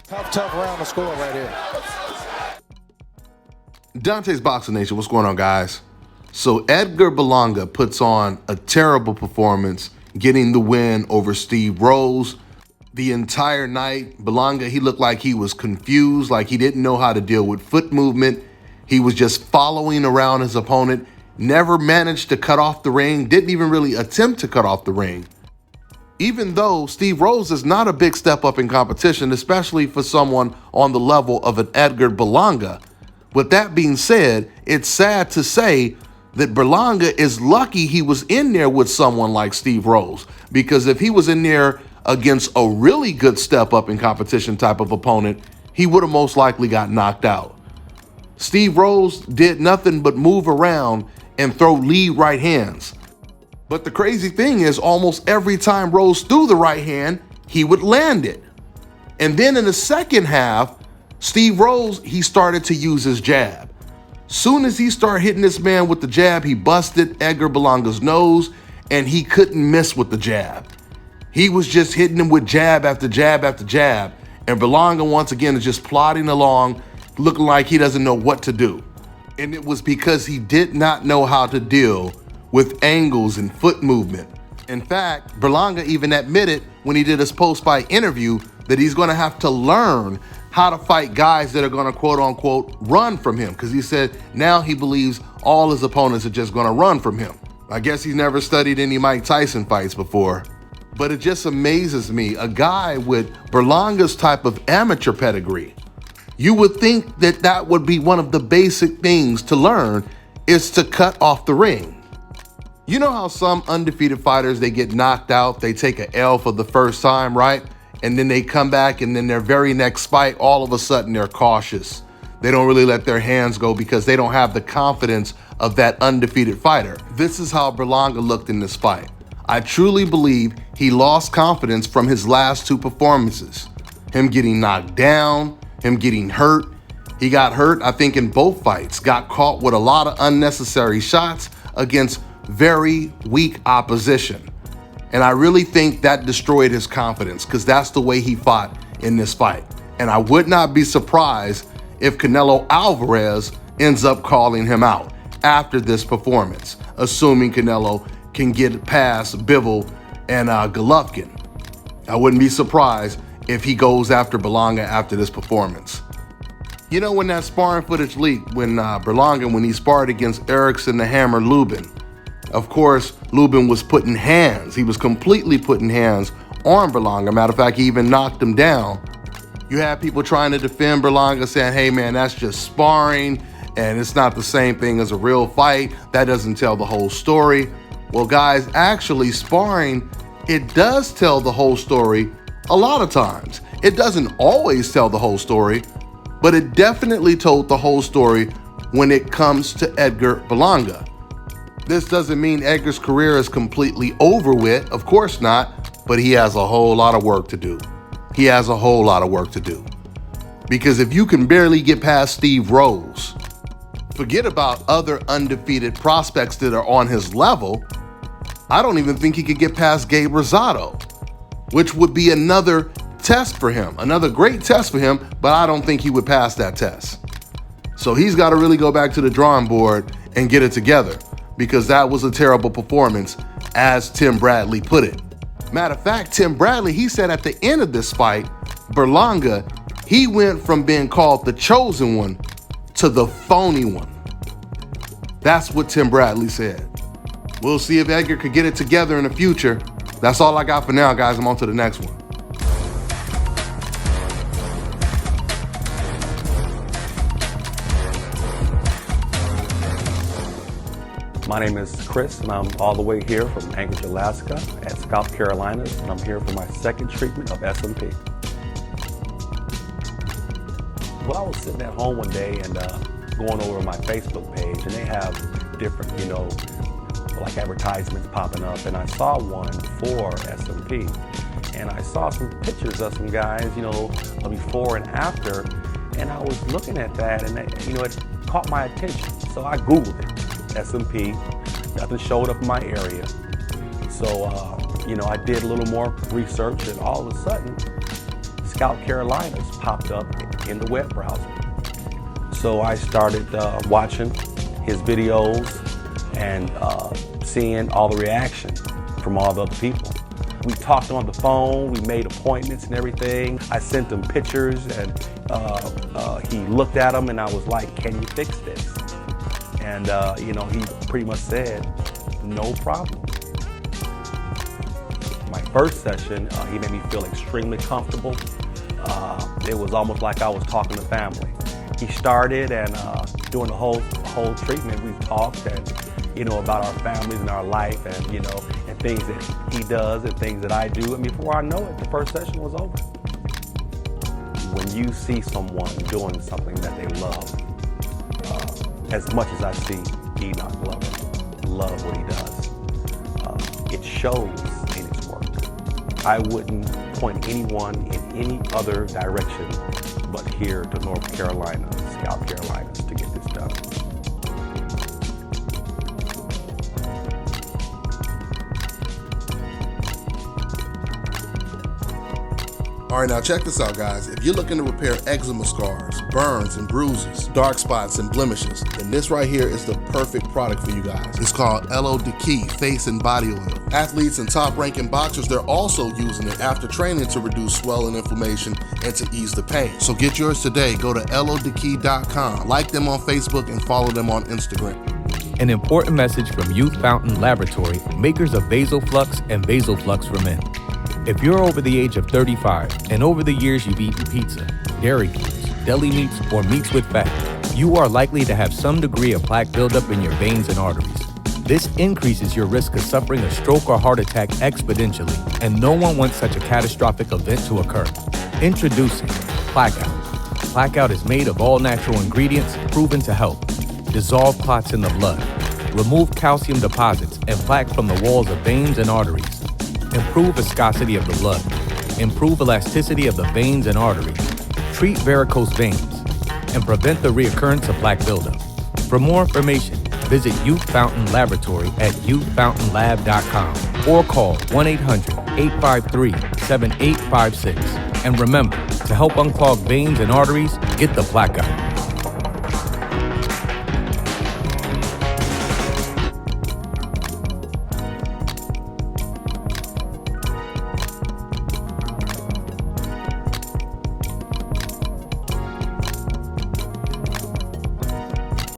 Tough round to score right here. Dante's Boxing Nation, what's going on, guys? So Edgar Berlanga puts on a terrible performance, getting the win over Steve Rose. The entire night, Berlanga, he looked like he was confused, like he didn't know how to deal with foot movement. He was just following around his opponent, never managed to cut off the ring, didn't even really attempt to cut off the ring. Even though Steve Rose is not a big step up in competition, especially for someone on the level of an Edgar Berlanga. With that being said, it's sad to say that Berlanga is lucky he was in there with someone like Steve Rose, because if he was in there against a really good step up in competition type of opponent, he would have most likely got knocked out. Steve Rose did nothing but move around and throw lead right hands. But the crazy thing is, almost every time Rose threw the right hand, he would land it. And then in the second half, Steve Rose, he started to use his jab. Soon as he started hitting this man with the jab, he busted Edgar Berlanga's nose, and he couldn't miss with the jab. He was just hitting him with jab after jab after jab. And Berlanga, once again, is just plodding along, looking like he doesn't know what to do. And it was because he did not know how to deal with angles and foot movement. In fact, Berlanga even admitted when he did his post-fight interview that he's going to have to learn how to fight guys that are going to quote unquote run from him, because he said now he believes all his opponents are just going to run from him. I guess he's never studied any Mike Tyson fights before, but it just amazes me. A guy with Berlanga's type of amateur pedigree, you would think that that would be one of the basic things to learn, is to cut off the ring. You know how some undefeated fighters, they get knocked out, they take an L for the first time, right? And then they come back, and then their very next fight, all of a sudden they're cautious. They don't really let their hands go because they don't have the confidence of that undefeated fighter. This is how Berlanga looked in this fight. I truly believe he lost confidence from his last two performances. Him getting knocked down, him getting hurt. He got hurt, I think, in both fights, got caught with a lot of unnecessary shots against very weak opposition. And I really think that destroyed his confidence, because that's the way he fought in this fight. And I would not be surprised if Canelo Alvarez ends up calling him out after this performance, assuming Canelo can get past Bivol and Golovkin. I wouldn't be surprised if he goes after Berlanga after this performance. You know, when that sparring footage leaked, when Berlanga, when he sparred against Erickson the Hammer Lubin, of course, Lubin was putting hands. He was completely putting hands on Berlanga. Matter of fact, he even knocked him down. You have people trying to defend Berlanga, saying, hey man, that's just sparring and it's not the same thing as a real fight. That doesn't tell the whole story. Well, guys, actually sparring, it does tell the whole story a lot of times. It doesn't always tell the whole story, but it definitely told the whole story when it comes to Edgar Berlanga. This doesn't mean Edgar's career is completely over with, of course not, but he has a whole lot of work to do. He has a whole lot of work to do. Because if you can barely get past Steve Rose, forget about other undefeated prospects that are on his level, I don't even think he could get past Gabe Rosado, which would be another test for him, another great test for him, but I don't think he would pass that test. So he's got to really go back to the drawing board and get it together, because that was a terrible performance, as Tim Bradley put it. Matter of fact, Tim Bradley, he said at the end of this fight, Berlanga, he went from being called the chosen one to the phony one. That's what Tim Bradley said. We'll see if Edgar could get it together in the future. That's all I got for now, guys. I'm on to the next one. My name is Chris, and I'm all the way here from Anchorage, Alaska at South Carolinas, and I'm here for my second treatment of SMP. Well, I was sitting at home one day and going over my Facebook page, and they have different, like advertisements popping up, and I saw one for SMP, and I saw some pictures of some guys, a before and after, and I was looking at that, and it caught my attention, so I Googled it. SMP, nothing showed up in my area. So, I did a little more research, and all of a sudden, Scout Carolinas popped up in the web browser. So I started watching his videos and seeing all the reaction from all the other people. We talked on the phone, we made appointments and everything. I sent him pictures and he looked at them and I was like, can you fix this? And he pretty much said, no problem. My first session, he made me feel extremely comfortable. It was almost like I was talking to family. He started and during the whole treatment, we talked and about our families and our life and and things that he does and things that I do. And before I know it, the first session was over. When you see someone doing something that they love, as much as I see Enoch love what he does, it shows in his work. I wouldn't point anyone in any other direction but here to North Carolina, Scout Carolinas, to get this done. All right, now check this out, guys. If you're looking to repair eczema scars, burns and bruises, dark spots and blemishes, then this right here is the perfect product for you guys. It's called LO Key Face and Body Oil. Athletes and top-ranking boxers, they're also using it after training to reduce swelling, inflammation, and to ease the pain. So get yours today. Go to lodkey.com, like them on Facebook, and follow them on Instagram. An important message from Youth Fountain Laboratory, makers of VasoFlux and VasoFlux for Men. If you're over the age of 35 and over the years you've eaten pizza, dairy foods, deli meats, or meats with fat, you are likely to have some degree of plaque buildup in your veins and arteries. This increases your risk of suffering a stroke or heart attack exponentially, and no one wants such a catastrophic event to occur. Introducing Plaque-Out. Plaque-Out is made of all natural ingredients proven to help dissolve clots in the blood, remove calcium deposits and plaque from the walls of veins and arteries, improve viscosity of the blood, improve elasticity of the veins and arteries, treat varicose veins, and prevent the reoccurrence of plaque buildup. For more information, visit Youth Fountain Laboratory at youthfountainlab.com or call 1-800-853-7856. And remember, to help unclog veins and arteries, get the Plaque-Out.